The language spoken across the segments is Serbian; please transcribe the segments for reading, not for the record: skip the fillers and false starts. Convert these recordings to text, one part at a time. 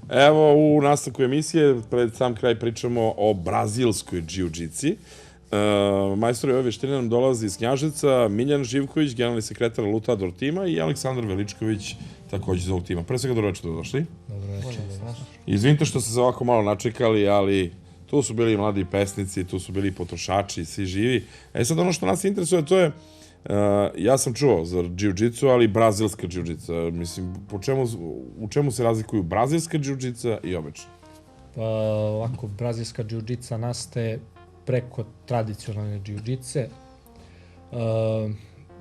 Evo, u nastavku emisije, pred sam kraj pričamo o brazilskoj džiu-džici. Majstori ove veštine nam dolazi iz Knjaževca, Miljan Živković, generalni sekretar Lutador tima i Aleksandar Veličković, takođe iz ovog tima. Pre svega, dobro večer, došli. Dobro večer. Izvinite što ste se ovako malo načekali, ali tu su bili mladi pesnici, tu su bili potrošači, svi živi. Sad ono što nas interesuje, to je, ja sam čuo za džiu-džicu, ali brazilska džiu-džica. Mislim, u čemu se razlikuju brazilska džiu-džica i obična? Pa ovako, brazilska džiu-džica nastaje preko tradicionalne džiu-džice.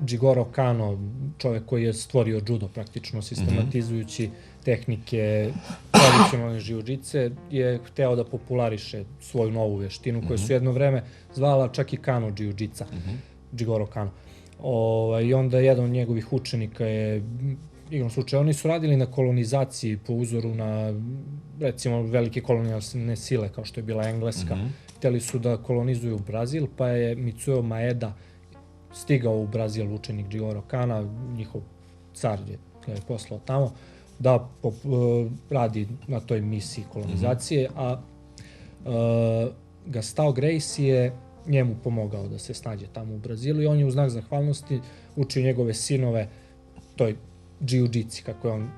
Jigoro Kano, čovjek koji je stvorio judo praktično, sistematizujući tehnike tradicionalne džiu-džice, je hteo da populariše svoju novu veštinu, koju su jedno vreme zvala čak i Kano džiu-džica, Jigoro Kano. I onda jedan od njegovih učenika je, igrom slučaja, oni su radili na kolonizaciji po uzoru na, recimo, velike kolonijalne sile, kao što je bila Engleska. Hteli su da kolonizuju Brazil, pa je Mitsuo Maeda stigao u Brazil, učenik Jigoro Kana, njihov car je poslao tamo, da radi na toj misiji kolonizacije, a Gastão Gracie je njemu pomogao da se snađe tamo u Brazilu i on je u znak zahvalnosti učio njegove sinove toj džiu-džici, kako je on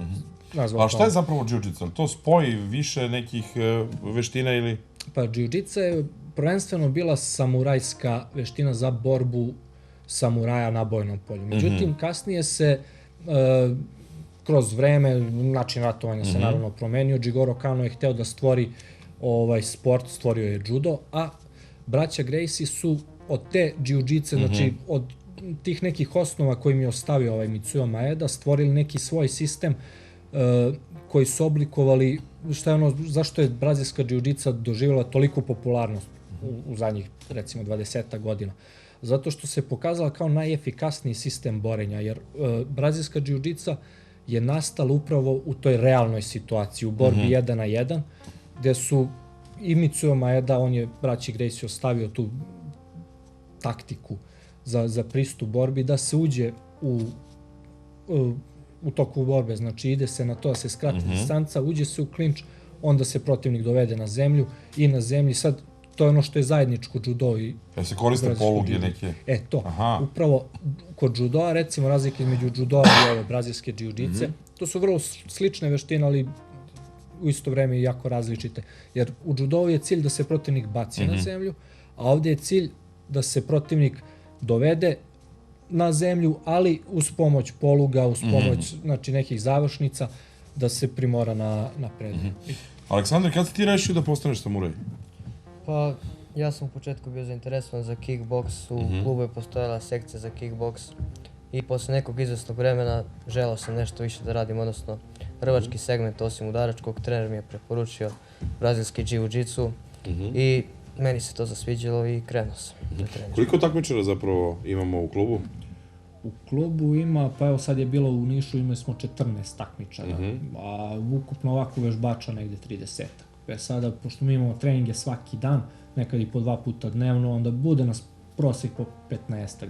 nazvao. A šta je zapravo džiu-džica? To spoji više nekih veština ili? Pa džiu-džica je prvenstveno bila samurajska veština za borbu samuraja na bojnom polju. Međutim, kasnije se kroz vreme, način ratovanja se naravno promenio. Jigoro Kano je hteo da stvori sport, stvorio je judo, a braća Gracie su od te džiu-džice, znači od tih nekih osnova kojim je ostavio Mitsuo Maeda, stvorili neki svoj sistem koji su oblikovali, šta je ono, zašto je brazilska džiu-džica doživjela toliku popularnost u zadnjih, recimo, 20 godina. Zato što se pokazala kao najefikasniji sistem borenja, jer brazilska džiu-džica je nastala upravo u toj realnoj situaciji, u borbi 1 na 1, gde su i Mitsuo Maeda, on je braći Gracie ostavio tu taktiku za pristup borbi, da se uđe u toku borbe, znači ide se na to da se skrati distanca, uđe se u klinč, onda se protivnik dovede na zemlju i na zemlji, sad to je ono što je zajedničko judo i... Ja se koriste poluge neke? To, upravo kod judoa, recimo razlike između judoa i ove brazilske džiu-džice, to su vrlo slične veštine, ali u isto vreme i jako različite. Jer u judou je cilj da se protivnik baci na zemlju, a ovdje je cilj da se protivnik dovede na zemlju, ali uz pomoć poluga, uz pomoć nekih završnica, da se primora na prednju. Aleksandar, kada ti rešio da postaneš samuraj? Pa, ja sam u početku bio zainteresovan za kickboks, u klubu je postojala sekcija za kickboks i posle nekog izvesnog vremena želao sam nešto više da radim, odnosno rvački segment osim udaračkog. Trener mi je preporučio brazilski džiu-džicu i meni se to zasviđalo i krenuo sam. Koliko takmičara zapravo imamo u klubu? U klubu ima, pa evo sad je bilo u Nišu, imali smo 14 takmičara, a ukupno ovako vežbača negde 30. Sada, pošto mi imamo treninge svaki dan, nekad i po 2 puta dnevno, onda bude nas prosjek po 15-20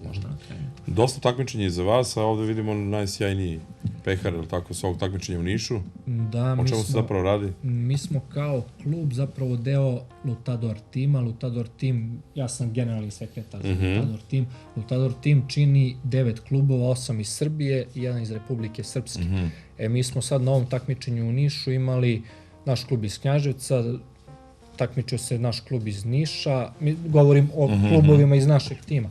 možda na treningu. Dosta takmičenja iza vas, a ovde vidimo najsjajniji pehar, ili tako, s ovog takmičenja u Nišu. Da, o čemu se zapravo radi? Mi smo kao klub zapravo deo Lutador tima. Lutador tim, ja sam generalni sekretar za Lutador tim. Lutador tim čini 9 klubova, 8 iz Srbije i 1 iz Republike Srpske. Mi smo sad na ovom takmičenju u Nišu imali naš klub iz Knjaževca, takmičio se naš klub iz Niša, govorim o klubovima iz našeg tima.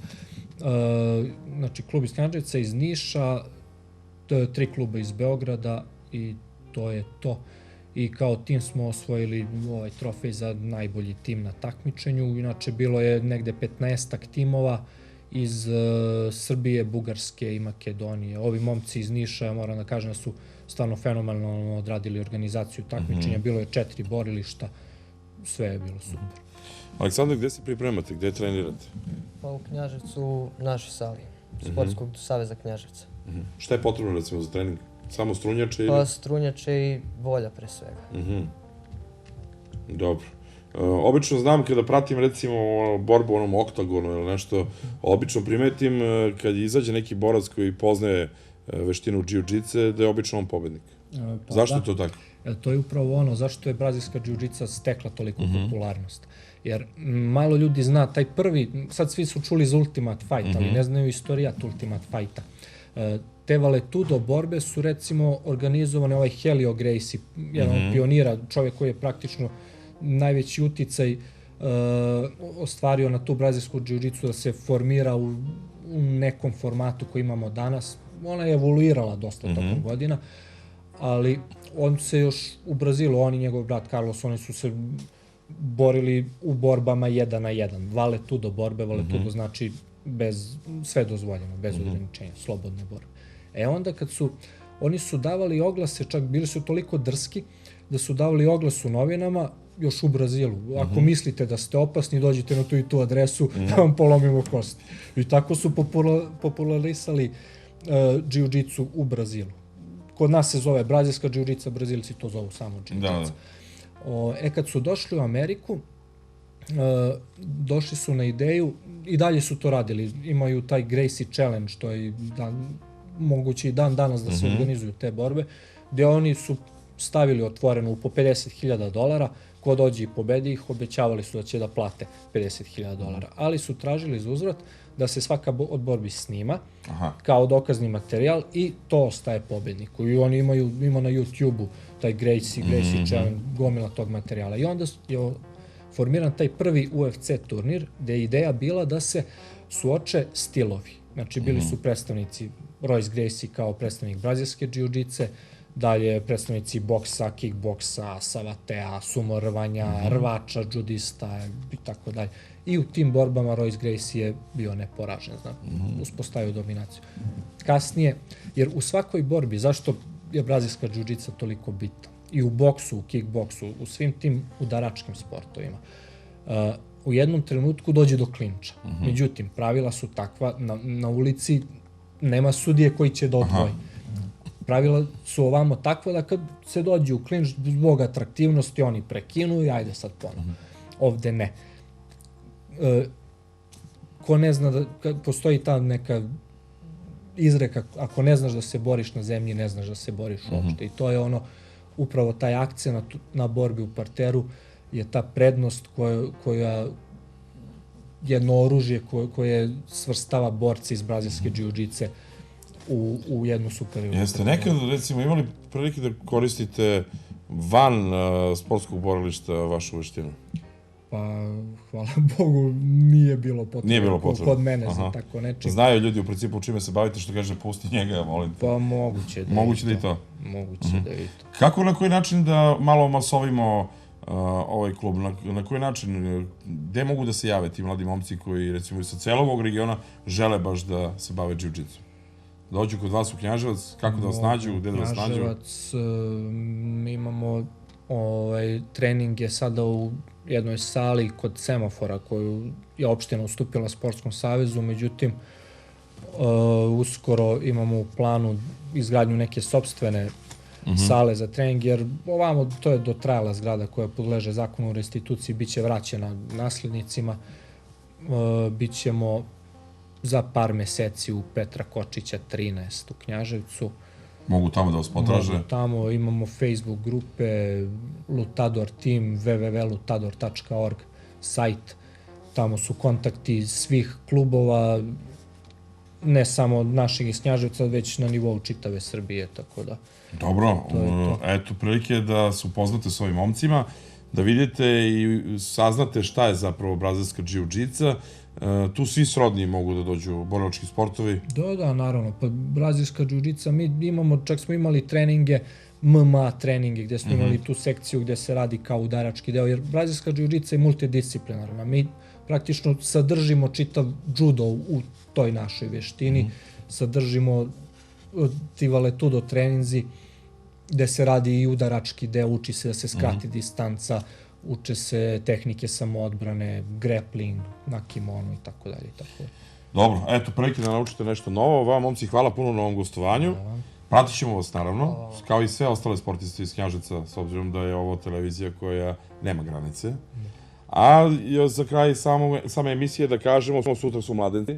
Znači, klub iz Knjaževca, iz Niša, 3 kluba iz Beograda i to je to. I kao tim smo osvojili ovaj trofej za najbolji tim na takmičenju. Inače, bilo je negde 15-ak timova iz Srbije, Bugarske i Makedonije. Ovi momci iz Niša, moram da kažem da su stvarno fenomenalno odradili organizaciju takmičenja. Bilo je 4 borilišta, sve je bilo super. Aleksandar, gde se pripremate, gde trenirate? Pa u Knjaževcu, u našoj sali, Sportskog saveza Knjaževca. Šta je potrebno, recimo, za trening? Samo strunjače ili? Pa strunjače i volja pre svega. Dobro. Obično znam kada pratim, recimo, borbu u onom oktagonu ili nešto, obično primetim kad izađe neki borac koji poznaje veštinu džiu-džice, da je obično on pobednik. Zašto je to tako? To je upravo ono zašto je brazilska džiu-džica stekla toliku popularnost. Jer malo ljudi zna, taj prvi, sad svi su čuli za Ultimate Fight, ali ne znaju istorijat Ultimate Fighta. Te valetudo borbe su recimo organizovane, ovaj Helio Gracie, jedan od pionira, čovjek koji je praktično najveći uticaj ostvario na tu brazilsku džiu-džicu da se formira u nekom formatu koji imamo danas. Ona je evoluirala dosta tokom godina, ali on se još u Brazilu, on i njegov brat Carlos, oni su se borili u borbama 1 na 1. Valetudo borbe, valetudo znači sve dozvoljeno, bez ograničenja, slobodne borbe. Onda kad oni su davali oglase, čak bili su toliko drski da su davali oglas u novinama, još u Brazilu. Ako mislite da ste opasni, dođite na tu i tu adresu da vam polomimo kosti. I tako su popularisali džiu-džicu u Brazilu. Kod nas se zove brazilska džiu-džica, Brazilci to zovu samo džiu-džica. Kad su došli u Ameriku, došli su na ideju, i dalje su to radili, imaju taj Gracie Challenge, to je moguće i dan danas da se organizuju te borbe, gdje oni su stavili otvoreno u po $50,000, ko dođe i pobedi ih, obećavali su da će da plate $50,000, ali su tražili za uzvrat da se svaka od borbi snima kao dokazni materijal i to ostaje pobedniku. I oni ima na YouTube-u taj Gracie Challenge, gomila tog materijala. I onda je formiran taj prvi UFC turnir, gde je ideja bila da se suoče stilovi. Znači, bili su predstavnici Royce Gracie kao predstavnik brazilske džiu-džice, dalje predstavnici boksa, kickboksa, savatea, sumo rvanja, rvača, džudista i tako dalje. I u tim borbama Royce Gracie je bio neporažen, uspostavio dominaciju. Kasnije, jer u svakoj borbi, zašto je brazilska džiu-džica toliko bitna? I u boksu, u kickboksu, u svim tim udaračkim sportovima. U jednom trenutku dođe do klinča. Međutim, pravila su takva, na ulici nema sudije koji će da odvoji. Pravila su ovamo takva da kad se dođe u klinč zbog atraktivnosti, oni prekinu i ajde sad ponovno. Ovde ne. Ko ne zna da postoji ta neka izreka, ako ne znaš da se boriš na zemlji, ne znaš da se boriš uopšte. I to je ono, upravo taj akcent na borbi u parteru je ta prednost koja jedno oružje koje svrstava borce iz brazilske džiu-džice u jednu superiornu. Jeste nekad, recimo, imali prilike da koristite van sportskog borilišta vašu veštinu? Pa, hvala Bogu, nije bilo potrebno kod mene za tako nečim. Znaju ljudi u principu čime se bavite, što kaže, pusti njega, molim te. Pa, moguće da i to. Moguće da i to. Kako, na koji način da malo masovimo ovaj klub? Na koji način, gde mogu da se jave ti mladi momci koji, recimo, sa celog ovog regiona žele baš da se bave džiu-džicom? Dođu kod vas u Knjaževac, kako da vas nađu, gde da vas nađu? Knjaževac, mi imamo treninge sada u jednoj sali kod Semafora koju je opština ustupila Sportskom savezu, međutim, uskoro imamo u planu izgradnju neke sopstvene sale za trening, jer ovamo to je dotrajala zgrada koja podleže zakonu o restituciji, bit će vraćena naslednicima, bit ćemo za par meseci u Petra Kočića 13 u Knjaževcu. Mogu tamo da vas potraže? Mogu tamo, imamo Facebook grupe, Lutador Team, www.lutador.org, sajt. Tamo su kontakti svih klubova, ne samo našeg iz Knjaževca, već na nivou čitave Srbije, tako da... Dobro, eto prilike da se upoznate s ovim momcima, da vidite i saznate šta je zapravo brazilska džiu-džica. Tu svi srodni mogu da dođu, borilački sportovi? Da, naravno. Pa brazilska džiu-džica, mi imamo, čak smo imali treninge, MMA treninge, gde smo imali tu sekciju gde se radi kao udarački deo, jer brazilska džiu-džica je multidisciplinarna. Mi praktično sadržimo čitav judo u toj našoj veštini, sadržimo ti valetudo treninzi, gde se radi i udarački deo, uči se da se skrati distanca, uče se tehnike samoodbrane, grappling, na kimonu i tako dalje. Dobro, eto, prilike da naučite nešto novo. Vam, momci, hvala puno na ovom gostovanju. Pratit ćemo vas, naravno, kao i sve ostale sportiste iz Knjaževca, s obzirom da je ovo televizija koja nema granice. A za kraj same emisije da kažemo, sutra su mladenci.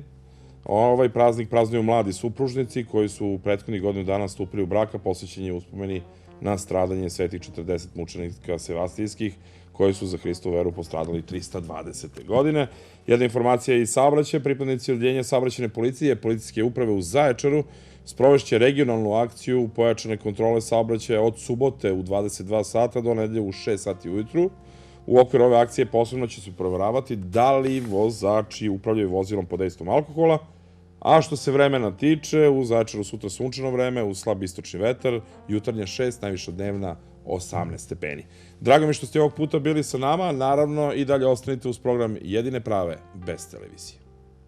Ovaj praznik praznuju mladi supružnici koji su u prethodnih godinu dana stupili u brak, a posvećen je uspomeni na stradanje svetih 40 mučenika sevastijskih, koji su za Hristovu veru postradali 320. godine. Jedna informacija iz saobraćaja, pripadnici odjeljenja saobraćajne policije, policijske uprave u Zaječaru, sprovešće regionalnu akciju pojačane kontrole saobraćaja od subote u 22 sata do nedelje u 6 sati ujutru. U okviru ove akcije posebno će se proveravati da li vozači upravljaju vozilom pod dejstvom alkohola, a što se vremena tiče, u Zaječaru sutra sunčano vreme, uz slab istočni vetar, jutarnja 6, najviša dnevna 18 stepeni. Drago mi što ste ovog puta bili sa nama, naravno i dalje ostanite uz program Jedine prave bez televizije.